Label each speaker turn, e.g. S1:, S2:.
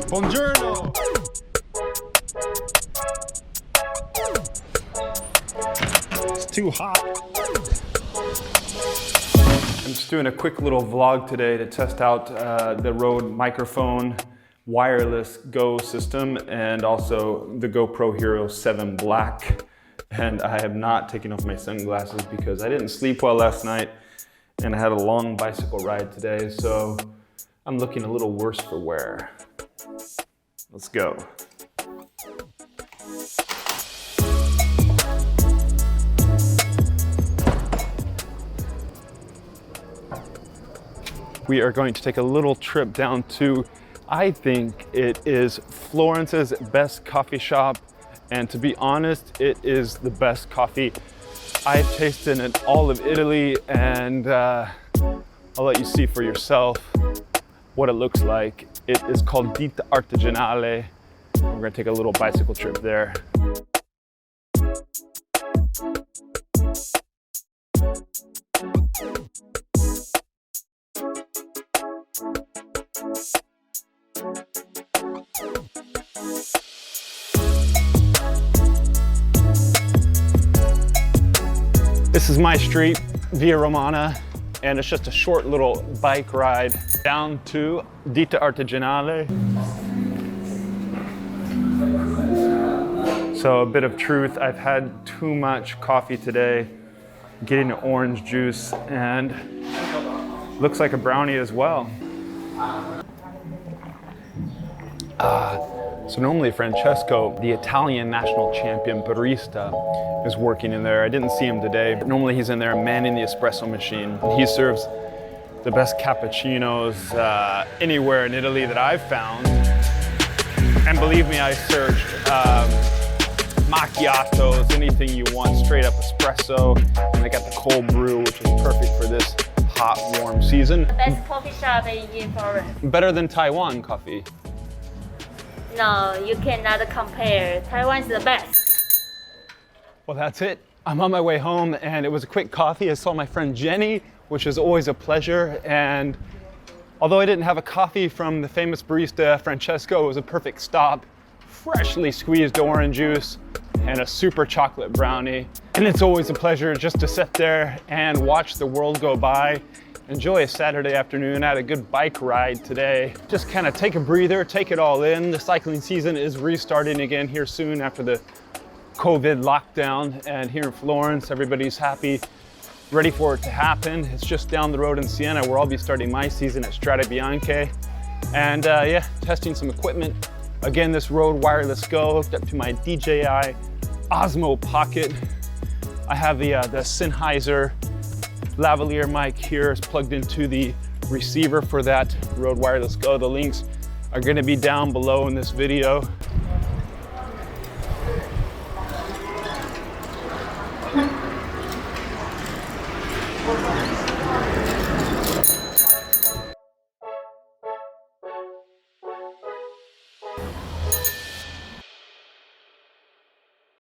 S1: Buongiorno! It's too hot. I'm just doing a quick little vlog today to test out the Rode microphone wireless Go system and also the GoPro Hero 7 Black. And I have not taken off my sunglasses because I didn't sleep well last night and I had a long bicycle ride today, so I'm looking a little worse for wear. Let's go. We are going to take a little trip down to, I think it is Florence's best coffee shop. And to be honest, it is the best coffee I've tasted in all of Italy. And I'll let you see for yourself what it looks like. It is called Ditta Artigianale. We're gonna take a little bicycle trip there. This is my street, Via Romana, and it's just a short little bike ride down to Ditta Artigianale. So a bit of truth, I've had too much coffee today, getting an orange juice, and looks like a brownie as well. So normally Francesco, the Italian national champion barista, is working in there. I didn't see him today. Normally he's in there manning the espresso machine. He serves the best cappuccinos anywhere in Italy that I've found. And believe me, I searched macchiatos, anything you want, straight up espresso. And I got the cold brew, which is perfect for this hot, warm season.
S2: Best coffee shop in Florence.
S1: Better than Taiwan coffee.
S2: No, you cannot compare. Taiwan is the best.
S1: Well, that's it. I'm on my way home and it was a quick coffee. I saw my friend Jenny, which is always a pleasure. And although I didn't have a coffee from the famous barista Francesco, it was a perfect stop. Freshly squeezed orange juice and a super chocolate brownie. And it's always a pleasure just to sit there and watch the world go by. Enjoy a Saturday afternoon. I had a good bike ride today. Just kind of take a breather, take it all in. The cycling season is restarting again here soon after the COVID lockdown. And here in Florence, everybody's happy, ready for it to happen. It's just down the road in Siena where I'll be starting my season at Strade Bianche. And yeah, testing some equipment. Again, this Rode Wireless Go hooked up to my DJI Osmo Pocket. I have the Sennheiser lavalier mic here is plugged into the receiver for that Rode Wireless Go. The links are going to be down below in this video.